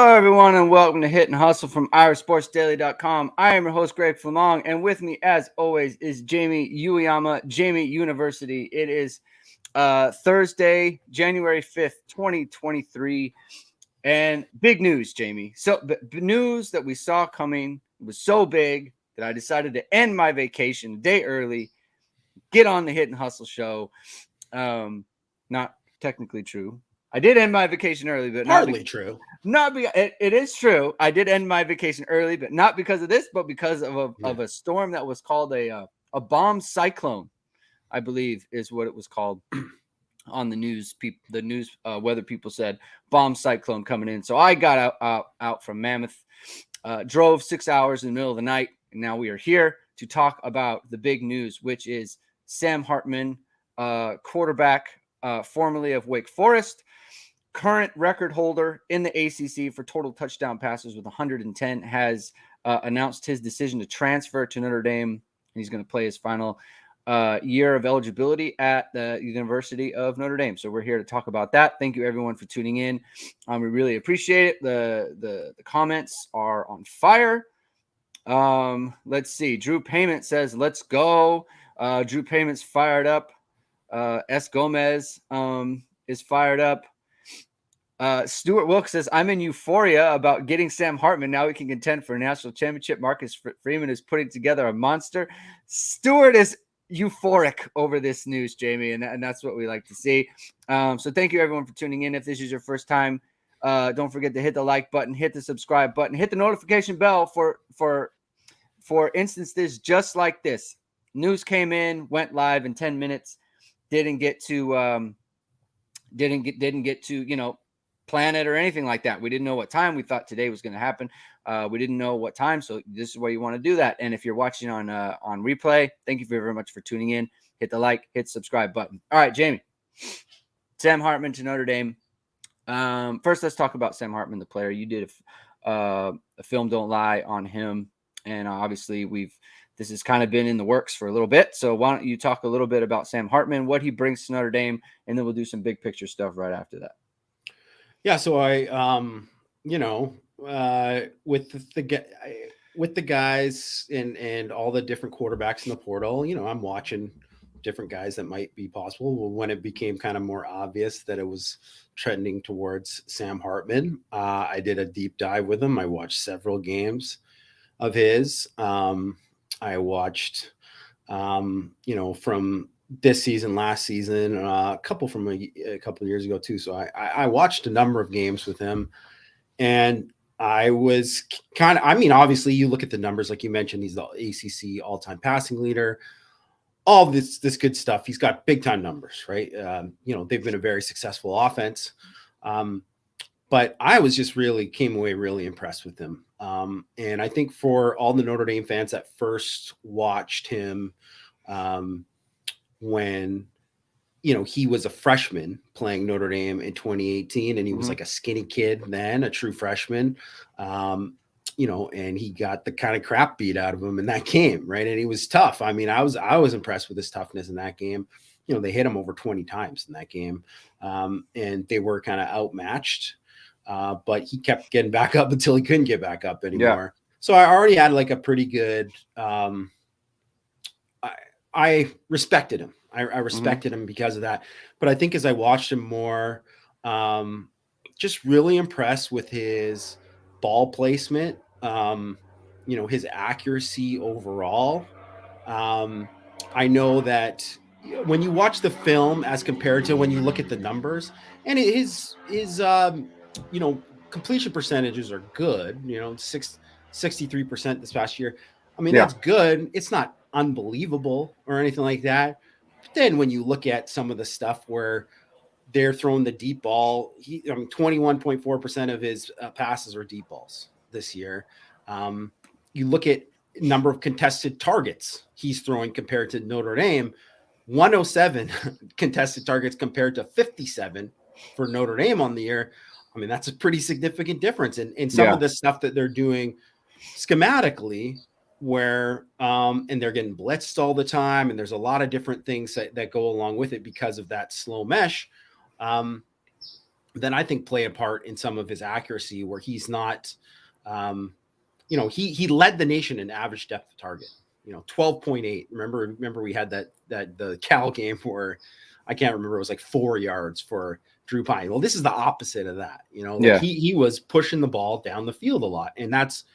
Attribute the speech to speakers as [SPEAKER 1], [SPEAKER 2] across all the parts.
[SPEAKER 1] Hello, everyone, and welcome to Hit and Hustle from IrishSportsDaily.com. I am your host, Greg Flamong, and with me, as always, is Jamie Uyama, Jamie University. It is Thursday, January 5th, 2023, and big news, Jamie. So, news that we saw coming was so big that I decided to end my vacation a day early, get on the Hit and Hustle show. Not technically true. I did end my vacation early, but
[SPEAKER 2] hardly true.
[SPEAKER 1] It is true. I did end my vacation early, but not because of this, but because of a storm that was called a bomb cyclone, I believe is what it was called on the news. The news weather people said bomb cyclone coming in. So I got out from Mammoth, drove 6 hours in the middle of the night, and now we are here to talk about the big news, which is Sam Hartman, quarterback, formerly of Wake Forest, current record holder in the ACC for total touchdown passes with 110, has announced his decision to transfer to Notre Dame. He's going to play his final year of eligibility at the University of Notre Dame. So we're here to talk about that. Thank you, everyone, for tuning in. We really appreciate it. The comments are on fire. Let's see. Drew Payment says, let's go. Drew Payment's fired up. S. Gomez is fired up. Stuart Wilkes says, I'm in euphoria about getting Sam Hartman. Now we can contend for a national championship. Marcus Freeman is putting together a monster. Stuart is euphoric over this news, Jamie, and that's what we like to see. So thank you, everyone, for tuning in. If this is your first time, don't forget to hit the like button, hit the subscribe button, hit the notification bell for instances just like this. News came in, went live in 10 minutes, didn't get to plan it or anything like that. We didn't know what time. We thought today was going to happen. We didn't know what time. So this is where you want to do that. And if you're watching on replay, thank you very much for tuning in. Hit the like, hit subscribe button. All right, Jamie. Sam Hartman to Notre Dame. First, let's talk about Sam Hartman, the player. You did a film, Don't Lie, on him. And obviously this has kind of been in the works for a little bit. So why don't you talk a little bit about Sam Hartman, what he brings to Notre Dame, and then we'll do some big picture stuff right after that.
[SPEAKER 2] Yeah, so I, with the guys and all the different quarterbacks in the portal, I'm watching different guys that might be possible. Well, when it became kind of more obvious that it was trending towards Sam Hartman, I did a deep dive with him. I watched several games of his. I watched, from this season, last season, a couple from a couple of years ago too. So I watched a number of games with him, and I was obviously you look at the numbers, like you mentioned, he's the ACC all-time passing leader, all this good stuff. He's got big time numbers, right? They've been a very successful offense. But I was just came away really impressed with him. And I think for all the Notre Dame fans that first watched him, when, he was a freshman playing Notre Dame in 2018, and he was like a skinny kid then, a true freshman, and he got the kind of crap beat out of him in that game, right? And he was tough. I mean, I was impressed with his toughness in that game. They hit him over 20 times in that game, and they were kind of outmatched, but he kept getting back up until he couldn't get back up anymore. Yeah. So I already had like a pretty good, I respected him. I respected him because of that. But I think as I watched him more, just really impressed with his ball placement, his accuracy overall. I know that when you watch the film as compared to when you look at the numbers, and his completion percentages are good, 63% this past year. I mean, that's good. It's not unbelievable or anything like that. But then when you look at some of the stuff where they're throwing the deep ball, 21.4% of his passes are deep balls this year. You look at number of contested targets he's throwing compared to Notre Dame, 107 contested targets compared to 57 for Notre Dame on the year. I mean, that's a pretty significant difference. And some of the stuff that they're doing schematically, where and they're getting blitzed all the time, and there's a lot of different things that go along with it because of that slow mesh. then I think play a part in some of his accuracy where he's not, he led the nation in average depth of target, 12.8. Remember we had that the Cal game where I can't remember, it was like 4 yards for Drew Pine. Well, this is the opposite of that. He was pushing the ball down the field a lot, and that's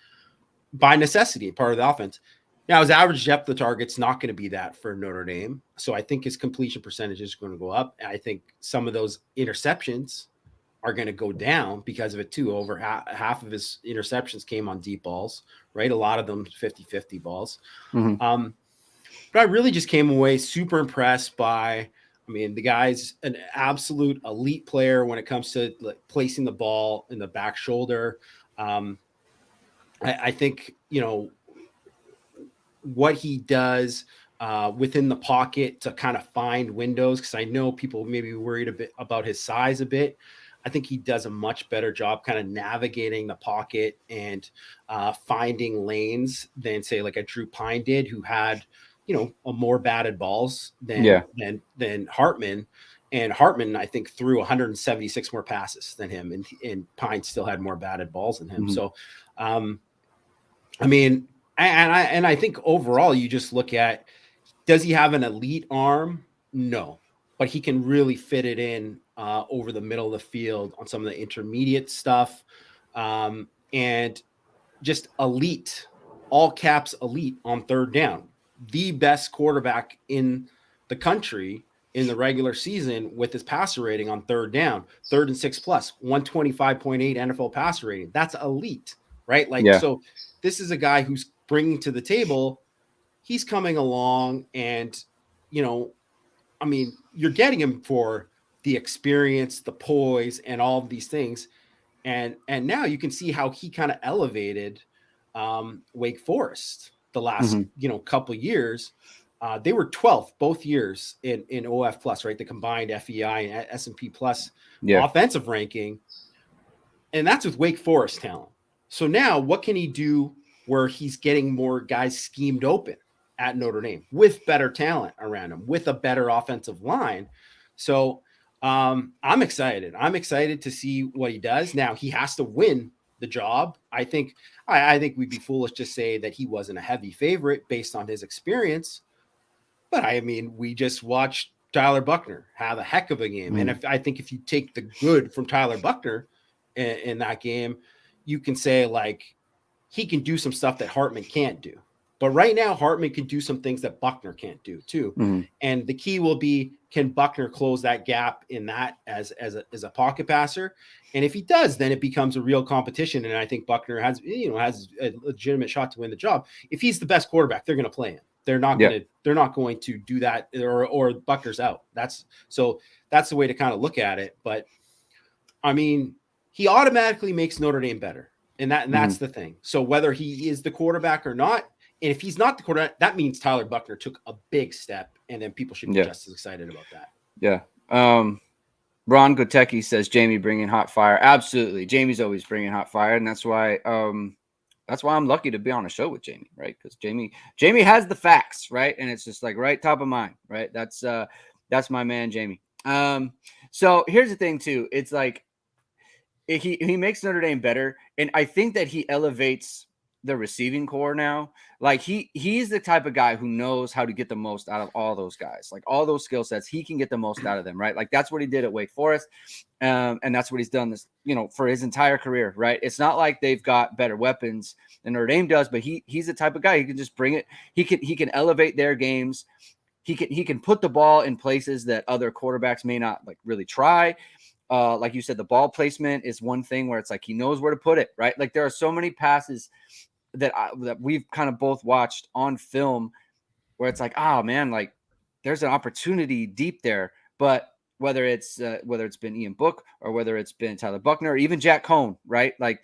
[SPEAKER 2] by necessity part of the offense. Now, his average depth of target's not going to be that for Notre Dame. So I think his completion percentage is going to go up. And I think some of those interceptions are going to go down because of it too. Over half of his interceptions came on deep balls, right? A lot of them 50-50 balls.
[SPEAKER 1] Mm-hmm.
[SPEAKER 2] But I really just came away super impressed by, the guy's an absolute elite player when it comes to placing the ball in the back shoulder. I think, what he does within the pocket to kind of find windows, because I know people may be worried a bit about his size a bit. I think he does a much better job kind of navigating the pocket and finding lanes than, say, like a Drew Pine did, who had, a more batted balls than Hartman. And Hartman, I think, threw 176 more passes than him, and Pine still had more batted balls than him.
[SPEAKER 1] Mm-hmm.
[SPEAKER 2] So, and I think overall, you just look at, does he have an elite arm? No, but he can really fit it in over the middle of the field on some of the intermediate stuff, and just elite, all caps elite on third down. The best quarterback in the country in the regular season with his passer rating on third down, 3rd and 6 plus, 125.8 NFL passer rating. That's elite, right? So this is a guy who's bringing to the table, he's coming along, and you're getting him for the experience, the poise, and all of these things, and now you can see how he kind of elevated Wake Forest the last couple years. They were 12th both years in OF plus, right? The combined FEI and S&P plus offensive ranking, and that's with Wake Forest talent. So now, what can he do where he's getting more guys schemed open at Notre Dame with better talent around him, with a better offensive line? So I'm excited. I'm excited to see what he does. Now, he has to win the job. I think we'd be foolish to say that he wasn't a heavy favorite based on his experience. But we just watched Tyler Buckner have a heck of a game. And I think if you take the good from Tyler Buckner in that game, you can say, like, he can do some stuff that Hartman can't do. But right now, Hartman can do some things that Buckner can't do too. Mm-hmm. And the key will be, can Buckner close that gap in that as a pocket passer? And if he does, then it becomes a real competition. And I think Buckner has a legitimate shot to win the job. If he's the best quarterback, they're going to play him. They're not going to do that, or Buckner's out. That's the way to kind of look at it. But he automatically makes Notre Dame better. And that's the thing. So whether he is the quarterback or not, and if he's not the quarterback, that means Tyler Buckner took a big step, and then people should be just as excited about that.
[SPEAKER 1] Yeah. Ron Gotecki says Jamie bringing hot fire. Absolutely, Jamie's always bringing hot fire, and that's why I'm lucky to be on a show with Jamie, right? Because Jamie has the facts, right? And it's just like right top of mind, right? That's my man, Jamie. So here's the thing too. It's like he makes Notre Dame better, and I think that he elevates the receiving core now. Like he's the type of guy who knows how to get the most out of all those guys, like all those skill sets. He can get the most out of them, right? Like that's what he did at Wake Forest, and that's what he's done this, for his entire career, right? It's not like they've got better weapons than Notre Dame does, but he's the type of guy who can just bring it. He can elevate their games. He can put the ball in places that other quarterbacks may not like really try. Like you said, the ball placement is one thing where it's like he knows where to put it, right? Like there are so many passes that we've kind of both watched on film where it's like, oh man, like there's an opportunity deep there. But whether it's been Ian Book or whether it's been Tyler Buckner or even Jack Cohn, right? Like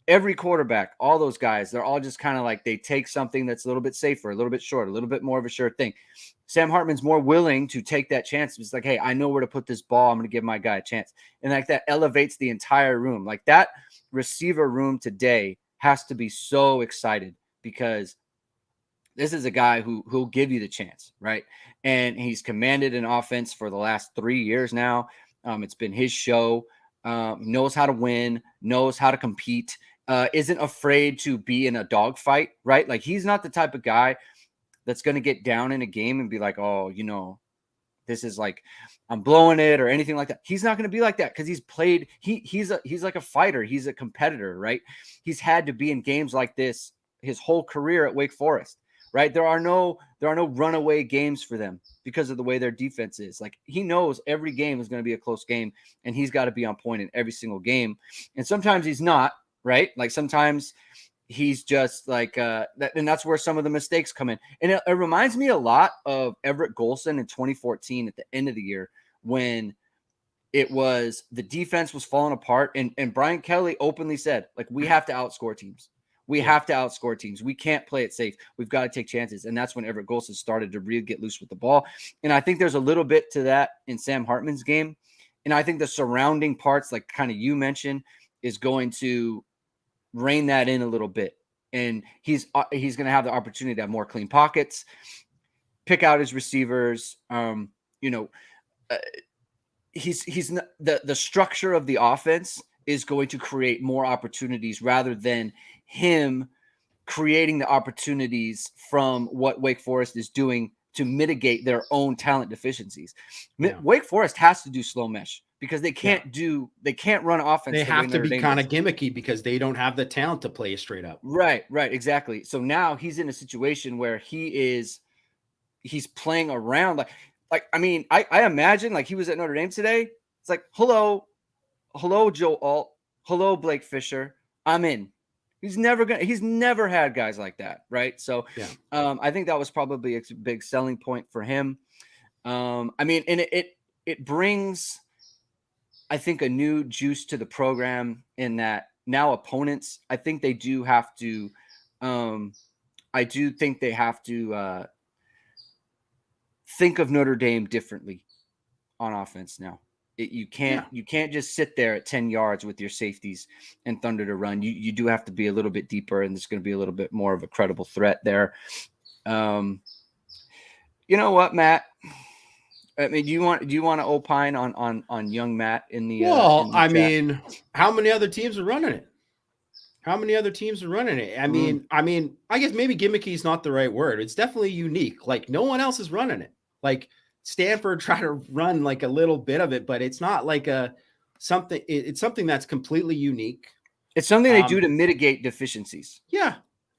[SPEAKER 1] every quarterback, all those guys, they're all just kind of like they take something that's a little bit safer, a little bit short, a little bit more of a sure thing. Sam Hartman's more willing to take that chance. It's like, hey, I know where to put this ball. I'm going to give my guy a chance. And like that elevates the entire room. Like that receiver room today has to be so excited because this is a guy who'll give you the chance, right? And he's commanded an offense for the last 3 years now. It's been his show. knows how to win, knows how to compete, isn't afraid to be in a dogfight, right? Like he's not the type of guy that's going to get down in a game and be like, oh, this is like I'm blowing it or anything like that. He's not going to be like that because he's played. He's like a fighter. He's a competitor, right? He's had to be in games like this his whole career at Wake Forest, right? There are no runaway games for them because of the way their defense is. Like he knows every game is going to be a close game, and he's got to be on point in every single game. And sometimes he's not, right? Like sometimes he's just like that, and that's where some of the mistakes come in. And it reminds me a lot of Everett Golson in 2014 at the end of the year when it was the defense was falling apart, and Brian Kelly openly said, like, we have to outscore teams. We have to outscore teams. We can't play it safe. We've got to take chances. And that's when Everett Golson started to really get loose with the ball. And I think there's a little bit to that in Sam Hartman's game. And I think the surrounding parts, like kind of you mentioned, is going to rein that in a little bit. And he's going to have the opportunity to have more clean pockets, pick out his receivers. He's not, the structure of the offense is going to create more opportunities rather than him creating the opportunities from what Wake Forest is doing to mitigate their own talent deficiencies. Yeah. Wake Forest has to do slow mesh because they can't run offense.
[SPEAKER 2] They have to be kind of gimmicky because they don't have the talent to play straight up.
[SPEAKER 1] Right, exactly. So now he's in a situation where he's playing around like I mean, I imagine like he was at Notre Dame today. It's like, hello, Joe Alt, hello, Blake Fisher. I'm in. He's never had guys like that, right? So I think that was probably a big selling point for him. I mean, and it brings, I think, a new juice to the program in that now opponents, I think they do have to, think of Notre Dame differently on offense now. You can't just sit there at 10 yards with your safeties and thunder to run. You do have to be a little bit deeper, and there's going to be a little bit more of a credible threat there. You know what, Matt? I mean, do you want to opine on young Matt in the?
[SPEAKER 2] I mean, how many other teams are running it? I mean, I guess maybe gimmicky is not the right word. It's definitely unique. Like no one else is running it. Like Stanford tried to run like a little bit of it, but it's not like something. It's something that's completely unique.
[SPEAKER 1] It's something they do to mitigate deficiencies.
[SPEAKER 2] Yeah,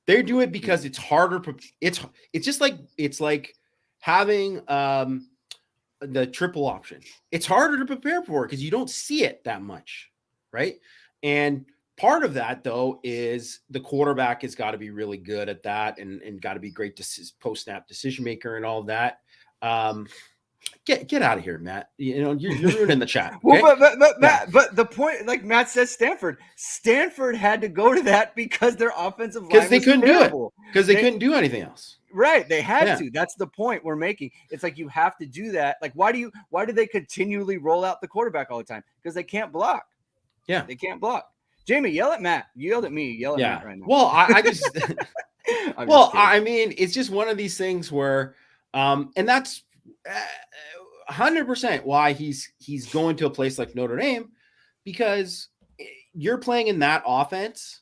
[SPEAKER 2] they do it because it's harder. It's just like having the triple option. It's harder to prepare for because you don't see it that much, right? And part of that, though, is the quarterback has got to be really good at that and got to be great post-snap decision maker and all of that. Get out of here, Matt. You know, you're ruining the chat. Okay?
[SPEAKER 1] Well, but the point, like Matt says, Stanford had to go to that because their offensive line
[SPEAKER 2] because they couldn't do it because they couldn't do anything else.
[SPEAKER 1] Right, they had to. That's the point we're making. It's like you have to do that. Like, why do they continually roll out the quarterback all the time? Because they can't block.
[SPEAKER 2] Yeah,
[SPEAKER 1] they can't block. Jamie, yell at Matt. You yelled at me. Yell at Matt right now.
[SPEAKER 2] Well, I just I mean, it's just one of these things where, and that's 100% why he's going to a place like Notre Dame, because you're playing in that offense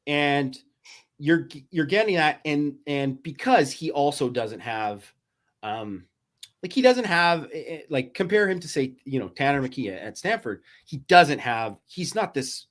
[SPEAKER 2] and you're getting that, and because he also doesn't have, like compare him to say, Tanner McKee at Stanford. He's not this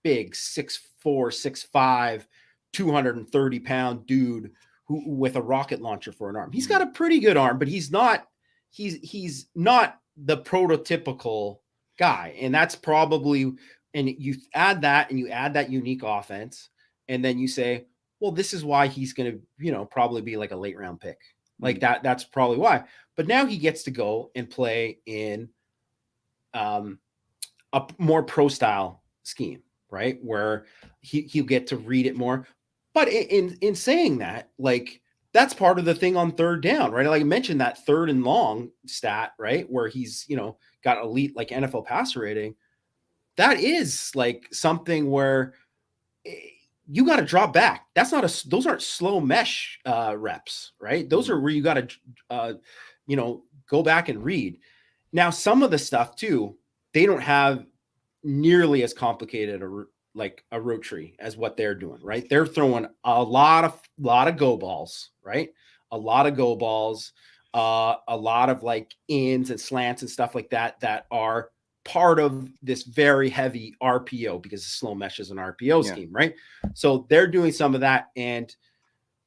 [SPEAKER 2] big 6'4", 6'5", 230-pound dude who with a rocket launcher for an arm. He's got a pretty good arm, but he's not the prototypical guy. And that's probably, and you add that and you add that unique offense, and then you say, well, this is why he's going to, probably be like a late round pick. Like that's probably why. But now he gets to go and play in a more pro style scheme, right? Where he'll get to read it more. But in saying that, like, that's part of the thing on third down, right? Like I mentioned that 3rd and long stat, right? Where he's, got elite, like NFL passer rating. That is like something where you got to drop back. Those aren't slow mesh reps, right? Those are where you got to, go back and read. Now, some of the stuff too, they don't have nearly as complicated a rotary as what they're doing, right? They're throwing a lot of go balls, right? A lot of go balls, a lot of like ins and slants and stuff like that that are part of this very heavy RPO, because slow mesh is an RPO scheme, right? So they're doing some of that, and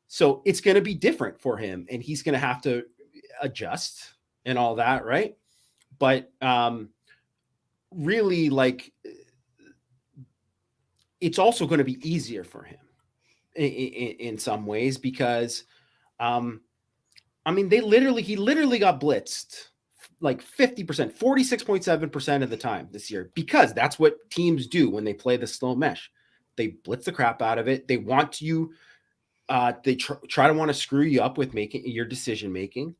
[SPEAKER 2] so it's going to be different for him, and he's going to have to adjust and all that, right? But really, like, it's also going to be easier for him in some ways, because I mean, he literally got blitzed like 50%, 46.7% of the time this year, because that's what teams do when they play the slow mesh. They blitz the crap out of it. They want you, they try to want to screw you up with making your decision making.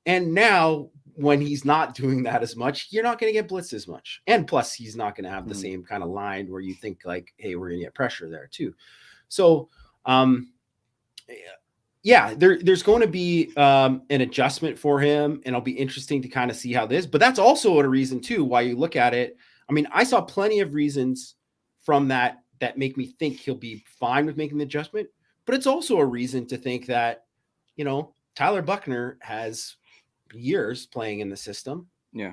[SPEAKER 2] And now, when he's not doing that as much, you're not going to get blitzed as much. And plus, he's not going to have the same kind of line where you think like, hey, we're going to get pressure there too. So, yeah, there's going to be an adjustment for him, and it'll be interesting to kind of see how this. But that's also a reason too why you look at it. I mean, I saw plenty of reasons from that make me think he'll be fine with making the adjustment. But it's also a reason to think that, you know, Tyler Buckner has years playing in the system.
[SPEAKER 1] Yeah,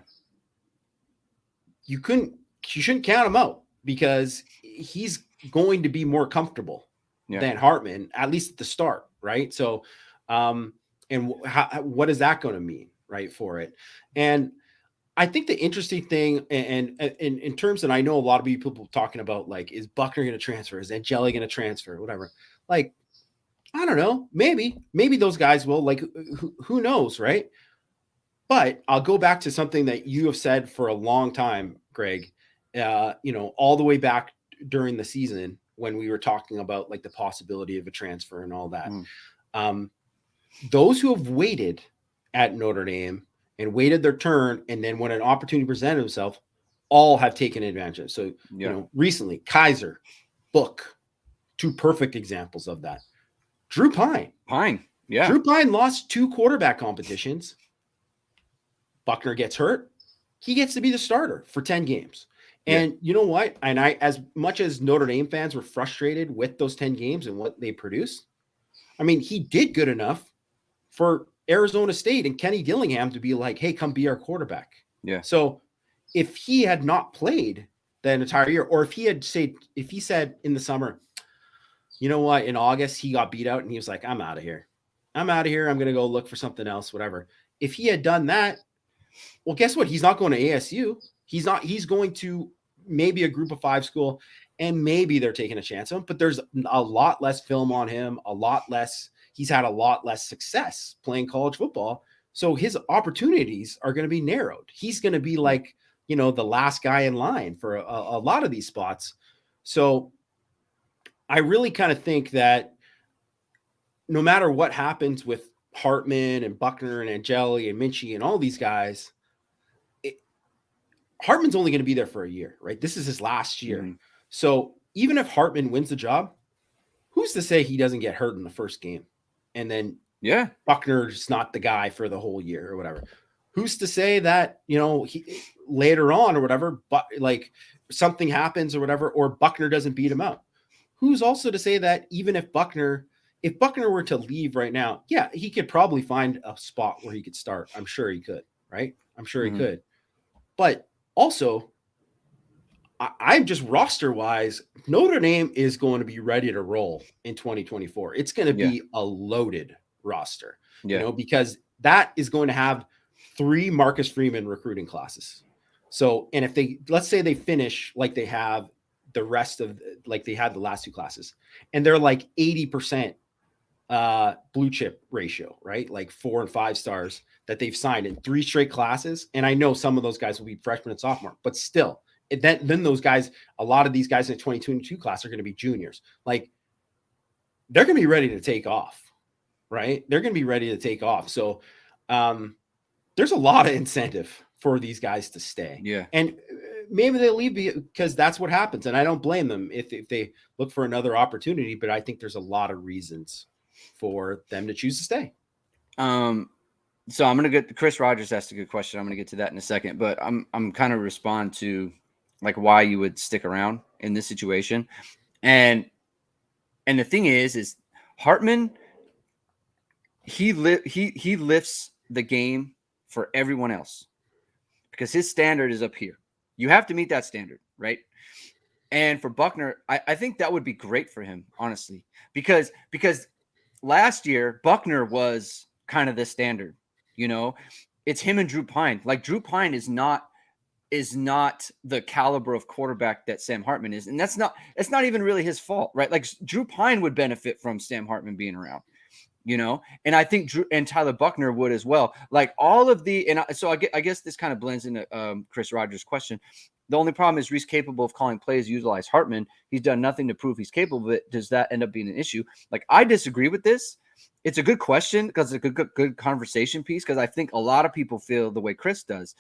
[SPEAKER 2] you shouldn't count him out, because he's going to be more comfortable than Hartman, at least at the start, right? So, and what is that going to mean, right, for it? And I think the interesting thing, and in terms that I know a lot of people talking about, like, is Buckner going to transfer? Is Angeli going to transfer? Whatever. Like, I don't know. Maybe those guys will. Like, who knows, right? But I'll go back to something that you have said for a long time, Greg, you know, all the way back during the season when we were talking about like the possibility of a transfer and all that. Those who have waited at Notre Dame and waited their turn, and then when an opportunity presented himself, all have taken advantage of it. So, you know, recently, Kaiser, Book, two perfect examples of that. Drew Pine. Drew Pine lost 2 quarterback competitions. Buckner gets hurt. He gets to be the starter for 10 games. And you know what? And as much as Notre Dame fans were frustrated with those 10 games and what they produced, I mean, he did good enough for Arizona State and Kenny Dillingham to be like, hey, come be our quarterback.
[SPEAKER 1] Yeah.
[SPEAKER 2] So if he had not played that entire year, or if he said in the summer, you know what, in August, he got beat out and he was like, I'm out of here. I'm going to go look for something else, whatever. If he had done that, well, guess what? He's not going to ASU. He's going to maybe a group of 5 school, and maybe they're taking a chance on him, but there's a lot less film on him, he's had a lot less success playing college football. So his opportunities are going to be narrowed. He's going to be like, you know, the last guy in line for a lot of these spots. So I really kind of think that no matter what happens with Hartman and Buckner and Angeli and Minchie and all these guys, Hartman's only going to be there for a year, right? This is his last year. So even if Hartman wins the job, who's to say he doesn't get hurt in the first game? And then Buckner's not the guy for the whole year or whatever. Who's to say that, you know, later on or whatever, but like something happens or whatever, or Buckner doesn't beat him out? Who's also to say that even if Buckner were to leave right now, he could probably find a spot where he could start. I'm sure he could, right? I'm sure he could. But also, I'm just roster-wise, Notre Dame is going to be ready to roll in 2024. It's going to be a loaded roster, you know, because that is going to have 3 Marcus Freeman recruiting classes. So, and if let's say they finish like they have the rest of, like they had the last 2 classes, and they're like 80% blue chip ratio, right? Like 4 and 5 stars that they've signed in 3 straight classes. And I know some of those guys will be freshmen and sophomore, but still, then those guys, a lot of these guys in the 2022 class are going to be juniors. Like, they're going to be ready to take off, right? They're going to be ready to take off. So there's a lot of incentive for these guys to stay.
[SPEAKER 1] Yeah.
[SPEAKER 2] And maybe they leave because that's what happens. And I don't blame them if they look for another opportunity, but I think there's a lot of reasons for them to choose to stay.
[SPEAKER 1] So I'm going to get Chris Rogers asked a good question. I'm going to get to that in a second, but I'm kind of respond to like why you would stick around in this situation. And the thing is Hartman, he lifts the game for everyone else because his standard is up here. You have to meet that standard, right? And for Buckner, I think that would be great for him, honestly, because last year Buckner was kind of the standard. You know, it's him and Drew Pine. Like Drew Pine is not the caliber of quarterback that Sam Hartman is, and it's not even really his fault, right? Like Drew Pine would benefit from Sam Hartman being around. You know, and I think Drew and Tyler Buckner would as well. Like all of the, and so I guess this kind of blends into Chris Rogers' question. The only problem is Rees capable of calling plays, utilize Hartman. He's done nothing to prove he's capable of it. Does that end up being an issue? Like I disagree with this. It's a good question because it's a good conversation piece because I think a lot of people feel the way Chris does.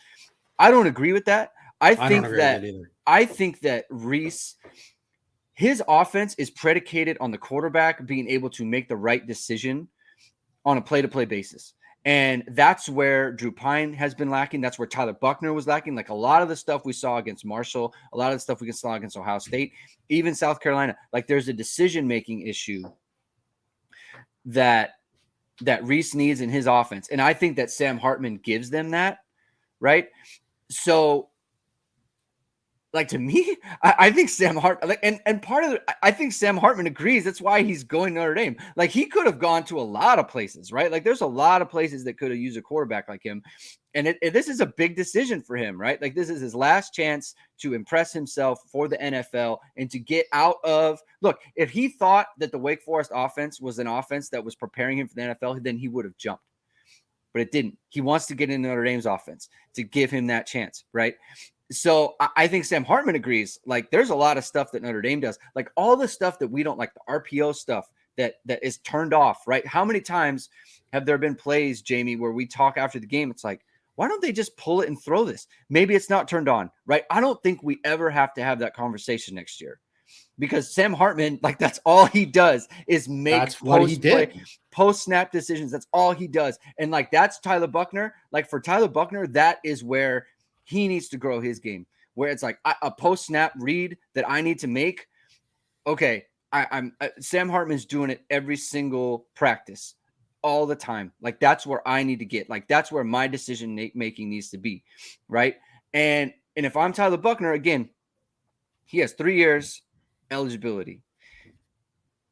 [SPEAKER 1] I don't agree with that. I think that Rees, his offense is predicated on the quarterback being able to make the right decision on a play-to-play basis. And that's where Drew Pine has been lacking. That's where Tyler Buckner was lacking. Like a lot of the stuff we saw against Marshall, a lot of the stuff we saw against Ohio State, even South Carolina, like there's a decision-making issue that Rees needs in his offense. And I think that Sam Hartman gives them that, right? So like to me, I think Sam Hartman, like, and part of it, I think Sam Hartman agrees. That's why he's going to Notre Dame. Like he could have gone to a lot of places, right? Like there's a lot of places that could have used a quarterback like him. And this is a big decision for him, right? Like this is his last chance to impress himself for the NFL and to get out of, look, if he thought that the Wake Forest offense was an offense that was preparing him for the NFL, then he would have jumped. But it didn't. He wants to get into Notre Dame's offense to give him that chance, right? So I think Sam Hartman agrees. Like there's a lot of stuff that Notre Dame does, like all the stuff that we don't like, the RPO stuff that is turned off, right? How many times have there been plays, Jamie, where we talk after the game? It's like, why don't they just pull it and throw this? Maybe it's not turned on, right? I don't think we ever have to have that conversation next year because Sam Hartman, like that's all he does is make post snap decisions. That's all he does. And like, that's Tyler Buckner. Like for Tyler Buckner, that is where he needs to grow his game, where it's like a post snap read that I need to make. Okay, I'm Sam Hartman's doing it every single practice, all the time. Like that's where I need to get. Like that's where my decision making needs to be, right? And if I'm Tyler Buckner, again, he has 3 years eligibility.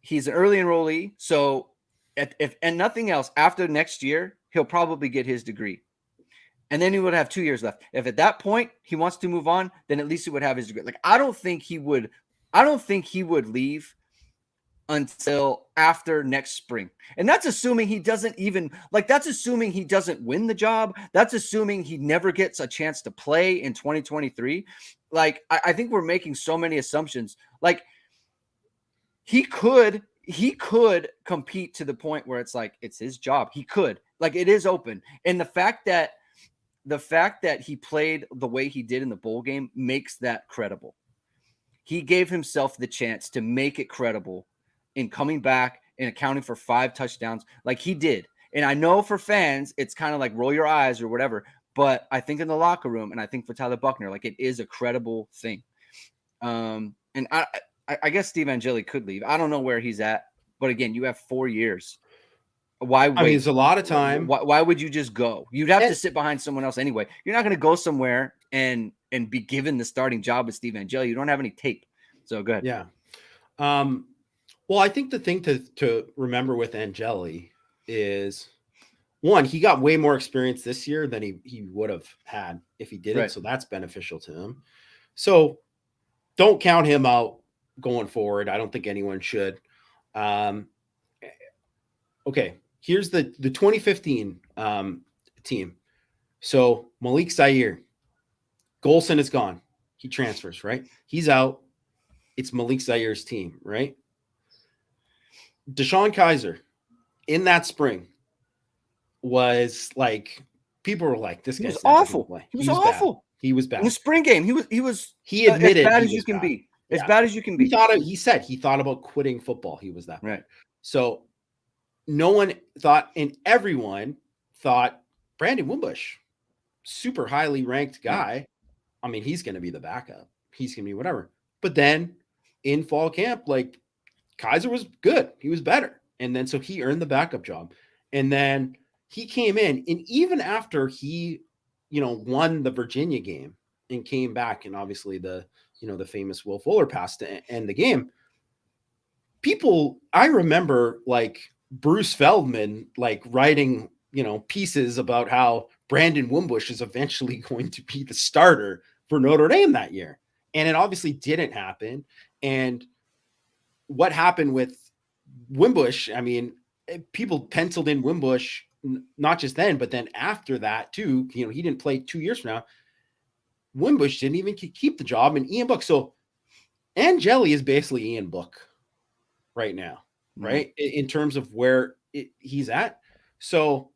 [SPEAKER 1] He's an early enrollee, so if nothing else, after next year, he'll probably get his degree. And then he would have 2 years left. If at that point he wants to move on, then at least he would have his degree. Like I don't think he would leave until after next spring. And that's assuming he doesn't even that's assuming he doesn't win the job. That's assuming he never gets a chance to play in 2023. Like I think we're making so many assumptions. Like he could compete to the point where it's like it's his job. He could. Like it is open. And the fact that he played the way he did in the bowl game makes that credible. He gave himself the chance to make it credible in coming back and accounting for 5 touchdowns like he did. And I know for fans, it's kind of like roll your eyes or whatever, but I think in the locker room and I think for Tyler Buckner, like it is a credible thing. And I guess Steve Angeli could leave. I don't know where he's at, but again, you have 4 years. Why wait?
[SPEAKER 2] I mean, it's a lot of time.
[SPEAKER 1] Why would you just go? You'd have to sit behind someone else anyway. You're not going to go somewhere and be given the starting job with Steve Angeli. You don't have any tape. So go ahead.
[SPEAKER 2] Yeah. Well, I think the thing to remember with Angeli is, one, he got way more experience this year than he would have had if he didn't. Right. So that's beneficial to him. So don't count him out going forward. I don't think anyone should. Okay. Here's the 2015 team. So Malik Zaire, Golson is gone. He transfers, right? He's out. It's Malik Zaire's team, right? Deshaun Kaiser in that spring was like, people were like, this guy's
[SPEAKER 1] awful. He was awful.
[SPEAKER 2] Bad. He was bad.
[SPEAKER 1] In the spring game, he
[SPEAKER 2] admitted
[SPEAKER 1] as bad as you can be. As bad as you can be.
[SPEAKER 2] He said he thought about quitting football. He was that bad.
[SPEAKER 1] Right.
[SPEAKER 2] So no one thought, and everyone thought, Brandon Wimbush, super highly ranked guy. I mean, he's going to be the backup. he's going to be whatever. But then in fall camp, like Kaiser was good. He was better. And then so he earned the backup job. And then he came in, and even after he, won the Virginia game and came back, and obviously the famous Will Fuller pass to end the game, I remember like Bruce Feldman, like writing, pieces about how Brandon Wimbush is eventually going to be the starter for Notre Dame that year. And it obviously didn't happen. And what happened with Wimbush, I mean, people penciled in Wimbush, not just then, but then after that too, he didn't play 2 years from now. Wimbush didn't even keep the job, and Ian Book. So Angeli is basically Ian Book right now, right? In terms of where he's at. So,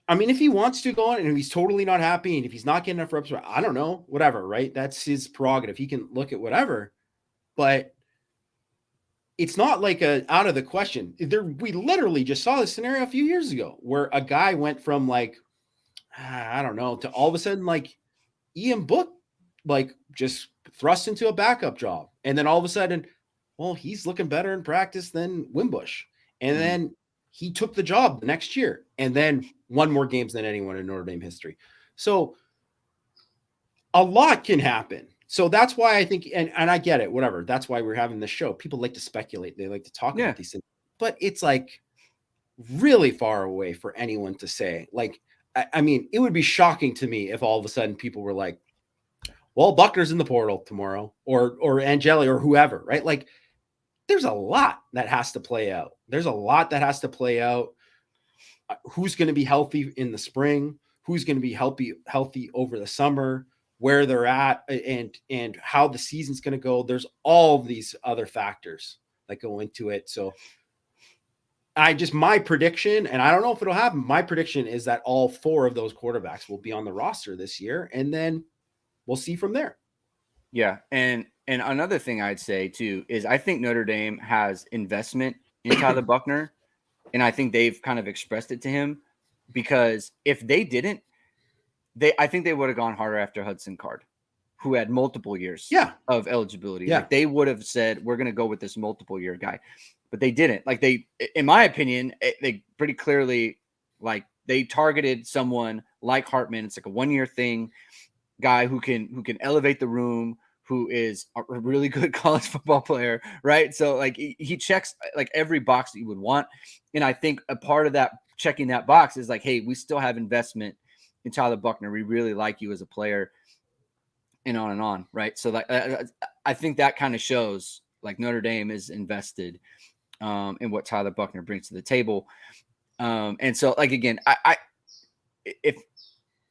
[SPEAKER 2] I mean, if he wants to go on and if he's totally not happy and if he's not getting enough reps, I don't know, whatever, right? That's his prerogative. He can look at whatever, but it's not like out of the question. We literally just saw this scenario a few years ago where a guy went from like, I don't know, to all of a sudden like Ian Book, like just thrust into a backup job. And then all of a sudden, well, he's looking better in practice than Wimbush. And then he took the job the next year and then won more games than anyone in Notre Dame history. So a lot can happen. So that's why I think, and I get it, whatever. That's why we're having this show. People like to speculate. They like to talk about these things, but it's like really far away for anyone to say. Like, I mean, it would be shocking to me if all of a sudden people were like, well, Buckner's in the portal tomorrow or Angeli or whoever, right? Like, there's a lot that has to play out. There's a lot that has to play out. Who's going to be healthy in the spring? Who's going to be healthy over the summer? Where they're at and how the season's going to go. There's all of these other factors that go into it. So my prediction, and I don't know if it'll happen. My prediction is that all 4 of those quarterbacks will be on the roster this year, and then we'll see from there.
[SPEAKER 1] Yeah. And another thing I'd say too, is I think Notre Dame has investment in Tyler Buckner. And I think they've kind of expressed it to him, because if they didn't, I think they would have gone harder after Hudson Card, who had multiple years of eligibility.
[SPEAKER 2] Yeah.
[SPEAKER 1] Like they would have said, we're going to go with this multiple year guy, but they didn't. Like in my opinion, they pretty clearly, like they targeted someone like Hartman. It's like a 1-year thing, guy who can elevate the room, who is a really good college football player, right? So like he checks like every box that you would want. And I think a part of that checking that box is like, hey, we still have investment in Tyler Buckner. We really like you as a player, and on, right? So like, I think that kind of shows like Notre Dame is invested in what Tyler Buckner brings to the table. And so like, again, if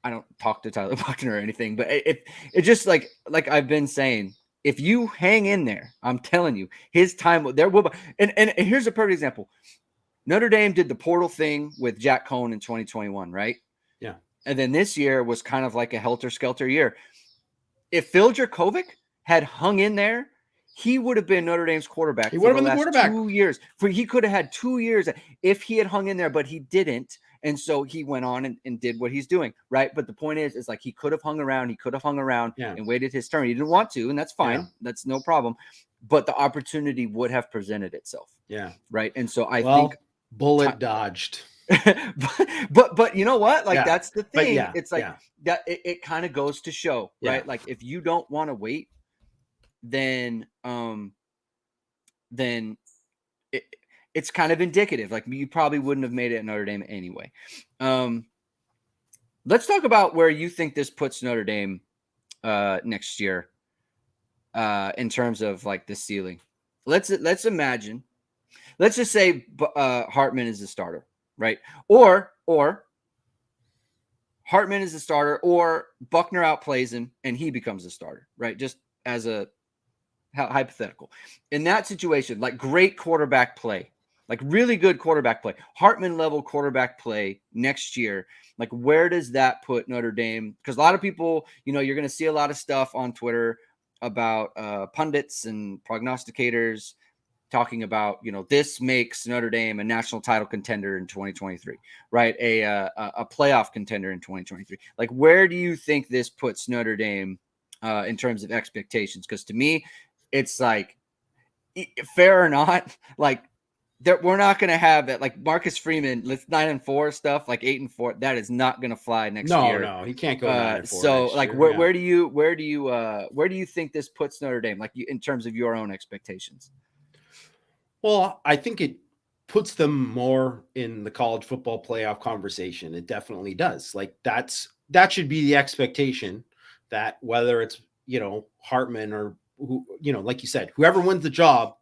[SPEAKER 1] I don't talk to Tyler Buckner or anything, but it just like I've been saying, if you hang in there, I'm telling you, his time there will be. And here's a perfect example. Notre Dame did the portal thing with Jack Cohn in 2021, right?
[SPEAKER 2] Yeah.
[SPEAKER 1] And then this year was kind of like a helter-skelter year. If Phil Jurkovec had hung in there, he would have been Notre Dame's quarterback.
[SPEAKER 2] He would have been the quarterback
[SPEAKER 1] 2 years. He could have had 2 years if he had hung in there, but he didn't. And so he went on and did what he's doing, right? But the point is like he could have hung around. He could have hung around and waited his turn. He didn't want to, and that's fine. Yeah. That's no problem. But the opportunity would have presented itself.
[SPEAKER 2] Yeah.
[SPEAKER 1] Right. And so I think
[SPEAKER 2] bullet dodged.
[SPEAKER 1] but you know what? Like that's the thing. It's like that it kind of goes to show, right? Like if you don't want to wait, then it's kind of indicative. Like you probably wouldn't have made it at Notre Dame anyway. Let's talk about where you think this puts Notre Dame next year in terms of like the ceiling. Let's imagine. Let's just say Hartman is the starter, right? Or Hartman is the starter, or Buckner outplays him and he becomes a starter, right? Just as a hypothetical. In that situation, like great quarterback play, like really good quarterback play, Hartman level quarterback play next year, like where does that put Notre Dame? Because a lot of people, you're going to see a lot of stuff on Twitter about pundits and prognosticators talking about, this makes Notre Dame a national title contender in 2023, right? A playoff contender in 2023. Like, where do you think this puts Notre Dame in terms of expectations. Because to me, it's like, fair or not, like we're not going to have that. Like Marcus Freeman, 9-4 stuff, like 8-4. That is not going to fly next year.
[SPEAKER 2] No, he can't go 9-4.
[SPEAKER 1] So like,
[SPEAKER 2] year.
[SPEAKER 1] where do you think this puts Notre Dame, like in terms of your own expectations?
[SPEAKER 2] Well, I think it puts them more in the college football playoff conversation. It definitely does. Like that should be the expectation, that whether it's, Hartman or who, like you said, whoever wins the job,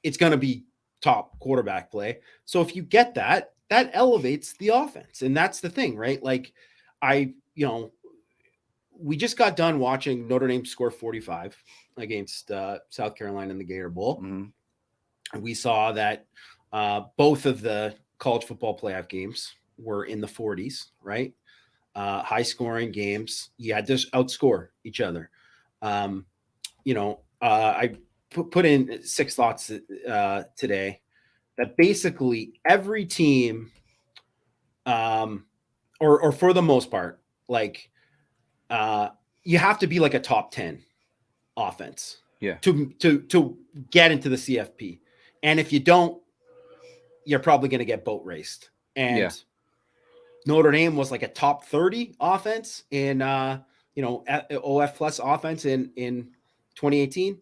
[SPEAKER 2] it's going to be top quarterback play. So if you get that elevates the offense. And that's the thing, right? Like we just got done watching Notre Dame score 45 against South Carolina in the Gator Bowl.
[SPEAKER 1] Mm-hmm.
[SPEAKER 2] And we saw that both of the college football playoff games were in the 40s, right? High scoring games. You had to outscore each other. I put in 6 thoughts today that basically every team, or for the most part, like you have to be like a top 10 offense, to get into the CFP. And if you don't, you're probably going to get boat raced. And Notre Dame was like a top 30 offense in OF plus offense in 2018.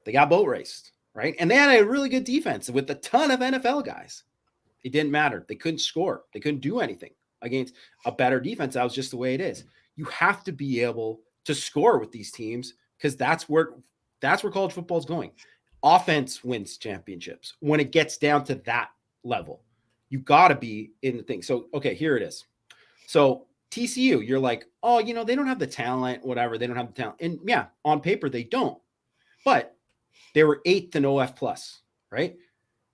[SPEAKER 2] They got boat raced, right? And they had a really good defense with a ton of NFL guys. It didn't matter. They couldn't score. They couldn't do anything against a better defense. That was just the way it is. You have to be able to score with these teams, because that's where college football is going. Offense wins championships when it gets down to that level. You got to be in the thing. So, okay, here it is. So TCU, you're like, oh, they don't have the talent, whatever. They don't have the talent. And yeah, on paper, they don't. But they were 8th in OF plus, right?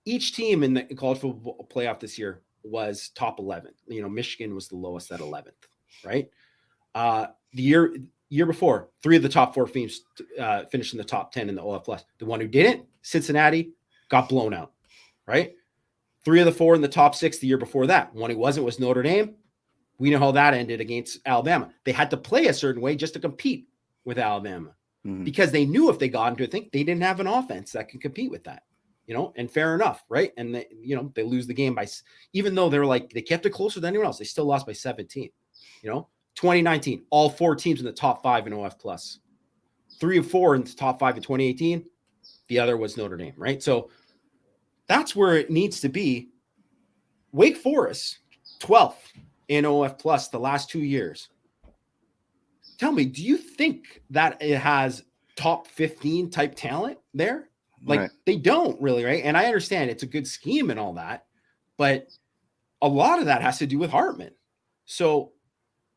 [SPEAKER 2] Each team in the college football playoff this year was top 11. Michigan was the lowest at 11th, right? The year before, 3 of the top 4 teams finished in the top 10 in the OF plus. The one who didn't, Cincinnati, got blown out, right? 3 of the 4 in the top 6 the year before that. One who wasn't was Notre Dame. We know how that ended against Alabama. They had to play a certain way just to compete with Alabama, because they knew if they got into a thing, they didn't have an offense that can compete with that, and fair enough, right? And they lose the game by, even though they kept it closer than anyone else, they still lost by 17. 2019, all 4 teams in the top 5 in OF plus, 3 of 4 in the top 5 in 2018. The other was Notre Dame, right? So that's where it needs to be. Wake Forest, 12th in OF plus the last 2 years. Tell me, do you think that it has top 15 type talent there? Like, They don't really, right? And I understand it's a good scheme and all that, but a lot of that has to do with Hartman. So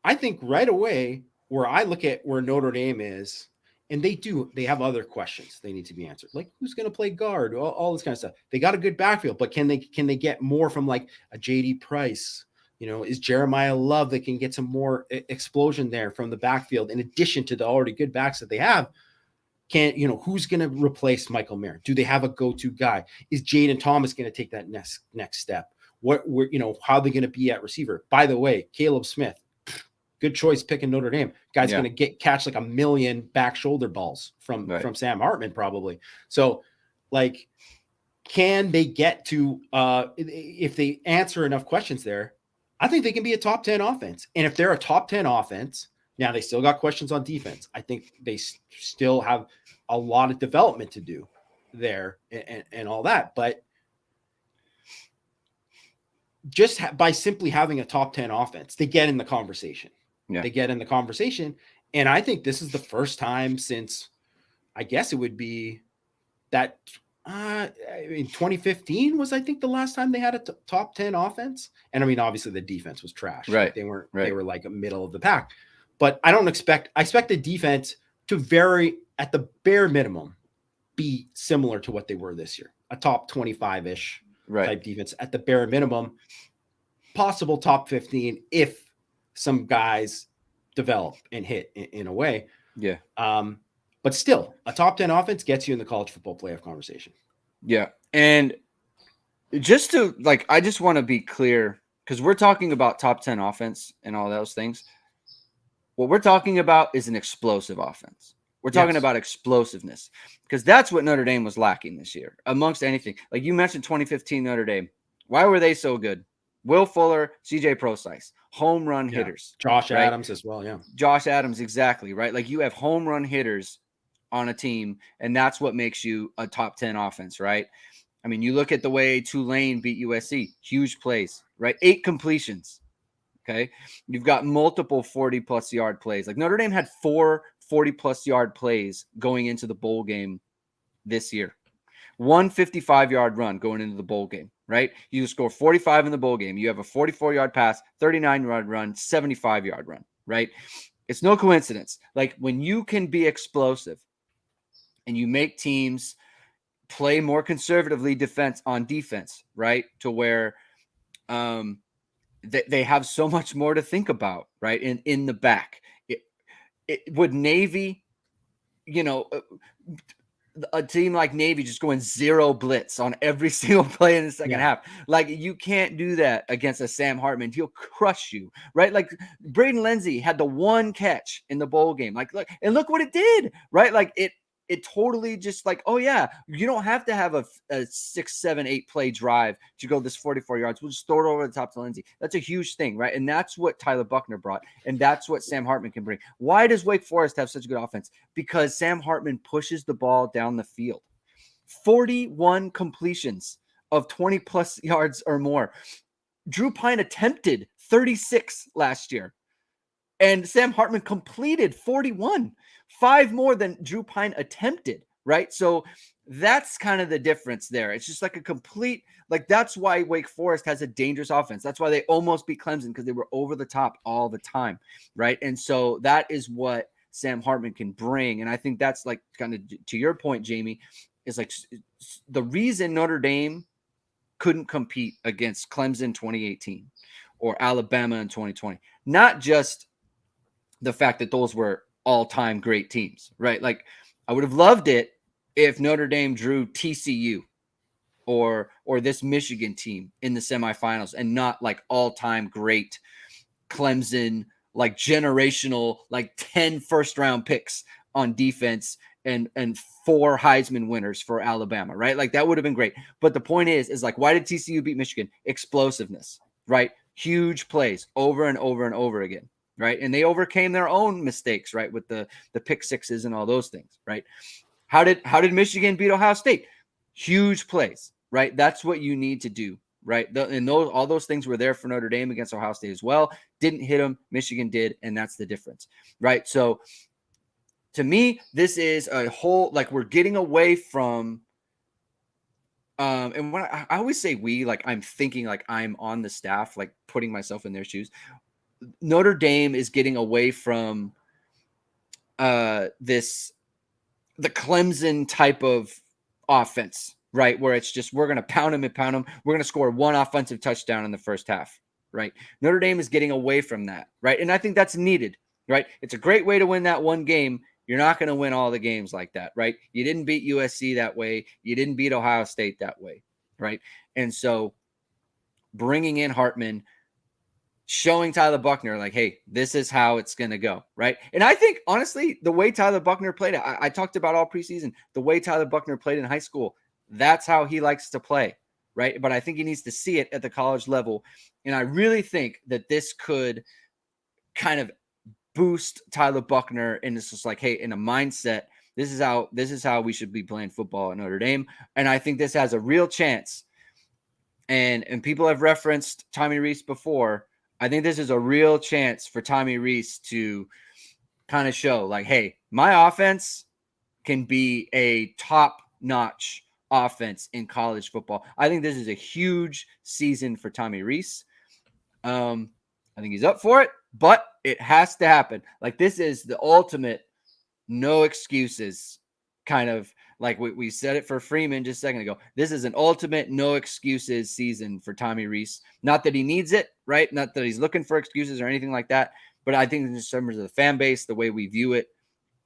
[SPEAKER 2] I think right away, where I look at where Notre Dame is, and they have other questions they need to be answered, like who's going to play guard, all this kind of stuff. They got a good backfield, but can they get more from like a JD Price? Is Jeremiah Love that can get some more explosion there from the backfield in addition to the already good backs that they have? Who's going to replace Michael Mayer? Do they have a go-to guy? Is Jaden Thomas going to take that next step? How are they going to be at receiver? By the way, Caleb Smith, good choice picking Notre Dame. Guy's going to catch like 1 million back shoulder balls from Sam Hartman probably. So, like, can they get to if they answer enough questions there? I think they can be a top 10 offense. And if they're a top 10 offense, now they still got questions on defense. I think they still have a lot of development to do there and all that. But just by simply having a top 10 offense, they get in the conversation. They get in the conversation. And I think this is the first time since, I guess it would be that in 2015 was, I think, the last time they had a top 10 offense. And I mean, obviously the defense was trash.
[SPEAKER 1] Right.
[SPEAKER 2] They were like a middle of the pack. But I expect the defense to very, at the bare minimum, be similar to what they were this year. A top 25-ish type defense at the bare minimum, possible top 15 if some guys develop and hit in a way.
[SPEAKER 1] Yeah.
[SPEAKER 2] But still, a top 10 offense gets you in the college football playoff conversation.
[SPEAKER 1] Yeah. And just to, I just want to be clear, because we're talking about top 10 offense and all those things. What we're talking about is an explosive offense. We're talking about explosiveness, because that's what Notre Dame was lacking this year amongst anything. Like you mentioned 2015 Notre Dame. Why were they so good? Will Fuller, CJ Prosise, home run hitters.
[SPEAKER 2] Josh
[SPEAKER 1] right?
[SPEAKER 2] Adams as well. Yeah.
[SPEAKER 1] Josh Adams, exactly, right? Like you have home run hitters on a team, and that's what makes you a top 10 offense, right? I mean, you look at the way Tulane beat USC, huge plays, right? 8 completions. Okay. You've got multiple 40+ yard plays. Like Notre Dame had 4 40+ yard plays going into the bowl game this year. 1 55-yard run going into the bowl game, right? You score 45 in the bowl game. You have a 44-yard pass, 39-yard run, 75-yard run, right? It's no coincidence. Like when you can be explosive and you make teams play more conservatively on defense, right? To where they have so much more to think about, right? In the back. Would Navy, a team like Navy just going 0 blitz on every single play in the second half. Like you can't do that against a Sam Hartman. He'll crush you, right? Like Braden Lindsey had the 1 catch in the bowl game. Like, look what it did, right? Like it totally just like, oh yeah, you don't have to have a 6, 7, 8 play drive to go this 44 yards. We'll just throw it over the top to Lindsey. That's a huge thing, right? And that's what Tyler Buckner brought, and that's what Sam Hartman can bring. Why does Wake Forest have such a good offense? Because Sam Hartman pushes the ball down the field. 41 completions of 20+ yards or more. Drew Pine attempted 36 last year, and Sam Hartman completed 41. 5 more than Drew Pine attempted, right? So that's kind of the difference there. It's just like a complete, like that's why Wake Forest has a dangerous offense. That's why they almost beat Clemson, because they were over the top all the time, right? And so that is what Sam Hartman can bring. And I think that's like kind of to your point, Jamie, is like the reason Notre Dame couldn't compete against Clemson 2018 or Alabama in 2020. Not just the fact that those were all-time great teams, right? Like I would have loved it if Notre Dame drew TCU or this Michigan team in the semifinals, and not like all-time great Clemson, like generational, like 10 first-round picks on defense and 4 Heisman winners for Alabama, right? Like that would have been great. But the point is like, why did TCU beat Michigan? Explosiveness, right? Huge plays over and over and over again, right? And they overcame their own mistakes, right? With the pick sixes and all those things, right? How did Michigan beat Ohio State? Huge plays, right? That's what you need to do, right? And all those things were there for Notre Dame against Ohio State as well. Didn't hit them. Michigan did, and that's the difference, right? So to me, this is a whole, like we're getting away from, and when I always say we, like I'm thinking like I'm on the staff, like putting myself in their shoes. Notre Dame is getting away from the Clemson type of offense, right? Where it's just, we're going to pound them and pound them. We're going to score 1 offensive touchdown in the first half, right? Notre Dame is getting away from that, right? And I think that's needed, right? It's a great way to win that one game. You're not going to win all the games like that, right? You didn't beat USC that way. You didn't beat Ohio State that way, right? And so bringing in Hartman, showing Tyler Buckner, like, hey, this is how it's going to go, right? And I think, honestly, the way Tyler Buckner played, I talked about all preseason, the way Tyler Buckner played in high school, that's how he likes to play, right? But I think he needs to see it at the college level. And I really think that this could kind of boost Tyler Buckner, and it's just like, hey, in a mindset, this is how we should be playing football at Notre Dame. And I think this has a real chance. And people have referenced Tommy Rees before. I think this is a real chance for Tommy Rees to kind of show like, hey, my offense can be a top-notch offense in college football. I think this is a huge season for Tommy Rees. I think he's up for it, but it has to happen. Like this is the ultimate no excuses kind of, like we said it for Freeman just a second ago. This is an ultimate no excuses season for Tommy Rees. Not that he needs it, right? Not that he's looking for excuses or anything like that. But I think in terms of the fan base, the way we view it,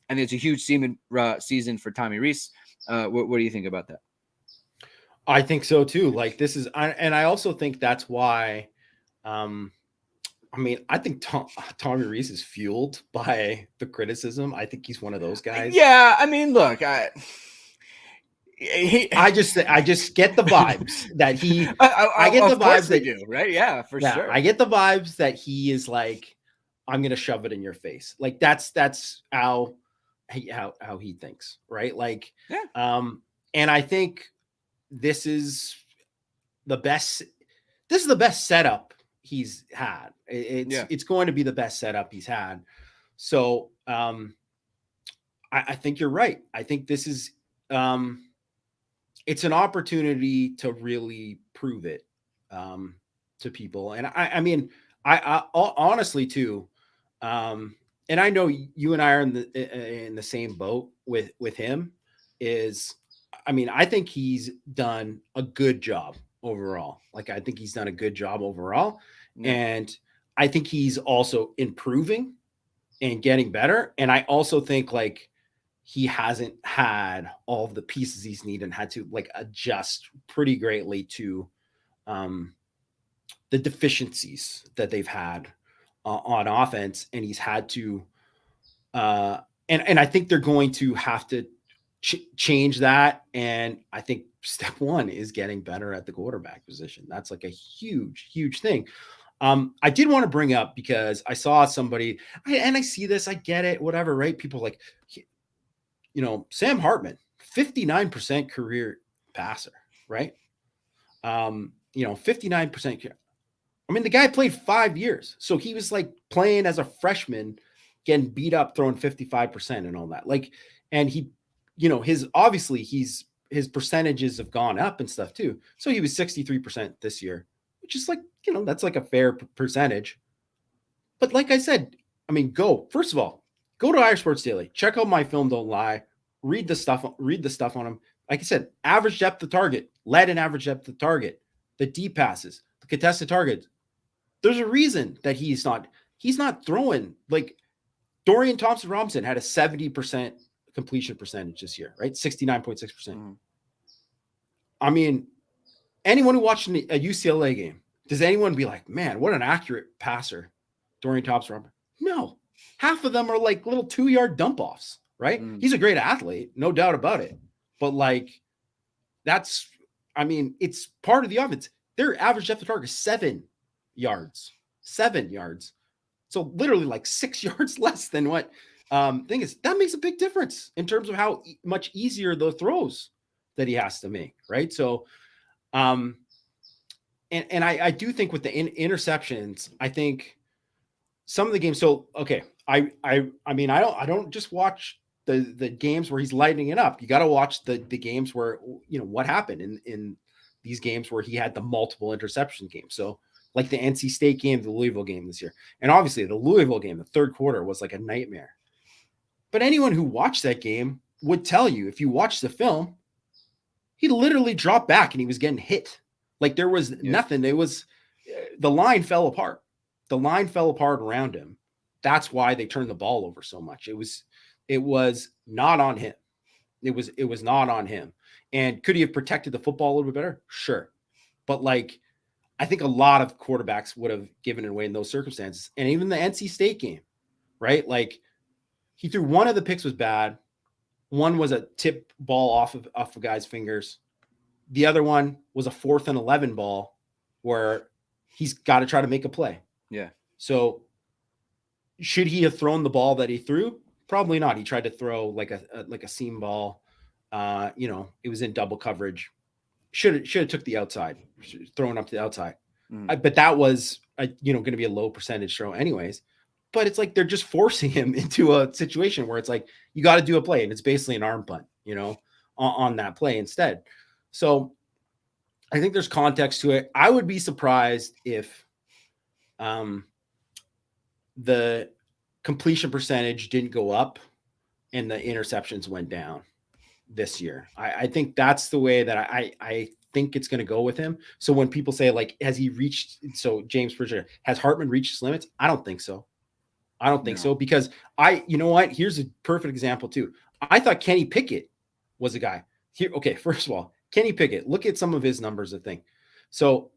[SPEAKER 1] and it's a huge season for Tommy Rees. What do you think about that?
[SPEAKER 2] I think so too. Like this is, and I also think that's why I mean, I think Tommy Rees is fueled by the criticism. I think he's one of those guys.
[SPEAKER 1] Yeah, I mean, look, I
[SPEAKER 2] just get the vibes that he. I get the
[SPEAKER 1] of course
[SPEAKER 2] vibes
[SPEAKER 1] we
[SPEAKER 2] that
[SPEAKER 1] do, right? Yeah, for
[SPEAKER 2] yeah,
[SPEAKER 1] sure.
[SPEAKER 2] I get the vibes that he is like, I'm gonna shove it in your face. Like that's how he thinks, right? Like,
[SPEAKER 1] Yeah.
[SPEAKER 2] and I think this is the best. This is the best setup he's had. It's going to be the best setup he's had. So I think you're right. I think this is it's an opportunity to really prove it to people. And I mean, I honestly too, and I know you and I are in the same boat with him. Is I mean, I think he's done a good job overall. Like I think he's done a good job overall, and I think he's also improving and getting better. And I also think like he hasn't had all of the pieces he's needed and had to like adjust pretty greatly to the deficiencies that they've had on offense. And he's had to, and I think they're going to have to change that. And I think step one is getting better at the quarterback position. That's like a huge, huge thing. I did want to bring up because I saw somebody, and I see this, I get it, whatever, right? People like, you know, Sam Hartman, 59% career passer, right? You know, 59%. I mean, the guy played 5 years. So he was like playing as a freshman, getting beat up, throwing 55% and all that. Like, and he, you know, his percentages have gone up and stuff too. So he was 63% this year, which is like, you know, that's like a fair percentage. But like I said, I mean, first of all, go to Irish Sports Daily, check out My Film Don't Lie, read the stuff on him. Like I said, average depth of target, led in average depth of target, the deep passes, the contested targets. There's a reason that he's not throwing like Dorian Thompson-Robinson had a 70% completion percentage this year, right? 69.6%. Mm-hmm. I mean, anyone who watched a UCLA game, does anyone be like, man, what an accurate passer, Dorian Thompson-Robinson? No. Half of them are like little 2-yard dump-offs, right? He's a great athlete, no doubt about it. But like, I mean, it's part of the offense. Their average depth of target is 7 yards. So literally like 6 yards less than what thing is. That makes a big difference in terms of how much easier the throws that he has to make, right? So, and I do think with the interceptions, I think some of the games. So okay, I mean I don't just watch the games where he's lighting it up. You got to watch the games where, you know, what happened in these games where he had the multiple interception games. So like the NC State game, the Louisville game this year, and obviously the Louisville game, the third quarter was like a nightmare. But anyone who watched that game would tell you, if you watch the film, he literally dropped back and he was getting hit. Like there was nothing. It was the line fell apart. The line fell apart around him. That's why they turned the ball over so much. It was not on him. It was not on him. And could he have protected the football a little bit better? Sure. But like, I think a lot of quarterbacks would have given it away in those circumstances. And even the NC State game, right? Like he threw one of the picks was bad. One was a tip ball off of a guy's fingers. The other one was a 4th and 11 ball where he's got to try to make a play.
[SPEAKER 1] Yeah.
[SPEAKER 2] So should he have thrown the ball that he threw? Probably not. He tried to throw like a seam ball. You know, it was in double coverage. Should have took the outside, thrown up to the outside. But that was going to be a low percentage throw anyways. But it's like they're just forcing him into a situation where it's like you got to do a play, and it's basically an arm punt, you know, on that play instead. So I think there's context to it. I would be surprised if the completion percentage didn't go up and the interceptions went down this year. I think that's the way that I think it's going to go with him. So when people say like, has he reached, so James Bridger, has Hartman reached his limits? I don't think so. So because you know what? Here's a perfect example too. I thought Kenny Pickett was a guy here. Okay. First of all, Kenny Pickett, look at some of his numbers, I think. So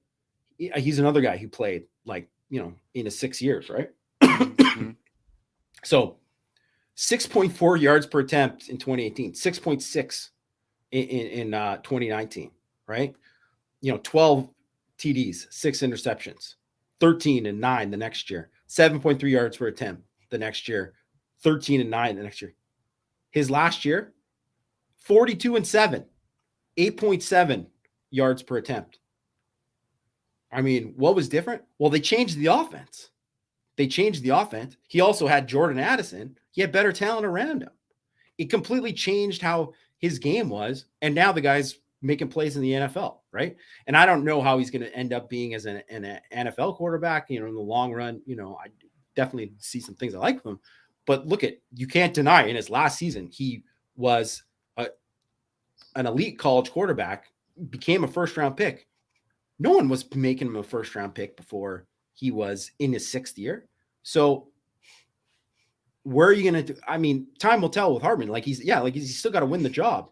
[SPEAKER 2] he's another guy who played like, in his 6 years, right?
[SPEAKER 1] Mm-hmm.
[SPEAKER 2] So 6.4 yards per attempt in 2018, 6.6 in 2019, right? 12 TDs, 6 interceptions, 13 and 9 the next year, 7.3 yards per attempt the next year, 13 and 9 the next year. His last year, 42 and 7, 8.7 yards per attempt. I mean, what was different? Well, they changed the offense. He also had Jordan Addison. He had better talent around him. It completely changed how his game was. And now the guy's making plays in the NFL, right? And I don't know how he's going to end up being as an NFL quarterback, in the long run. I definitely see some things I like from him. But you can't deny in his last season, he was an elite college quarterback, became a first-round pick. No one was making him a first-round pick before he was in his 6th year. So where are you going to do? I mean, time will tell with Hartman. He's still got to win the job.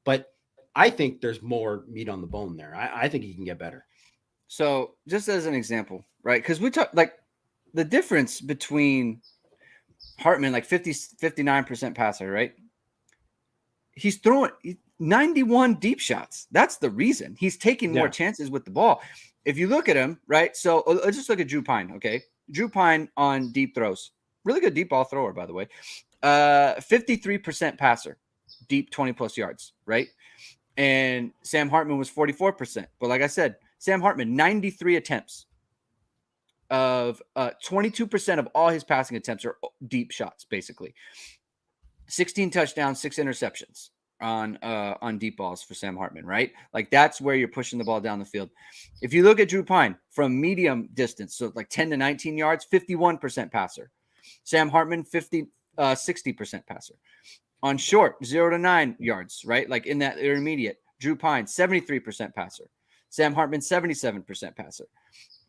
[SPEAKER 2] But I think there's more meat on the bone there. I think he can get better.
[SPEAKER 1] So just as an example, right? Because we talk the difference between Hartman, 59% passer, right? He's throwing 91 deep shots. That's the reason he's taking more chances with the ball. If you look at him, right? So let's just look at Drew Pine. Okay. Drew Pine on deep throws, really good deep ball thrower, by the way. 53% passer, deep 20+ yards, right? And Sam Hartman was 44%. But like I said, Sam Hartman, 93 attempts of 22% of all his passing attempts are deep shots, basically. 16 touchdowns, 6 interceptions on deep balls for Sam Hartman, right? That's where you're pushing the ball down the field. If you look at Drew Pine from medium distance, so 10 to 19 yards, 51% passer. Sam Hartman, 60% passer. On short, 0 to 9 yards, right? In that intermediate, Drew Pine, 73% passer. Sam Hartman, 77% passer.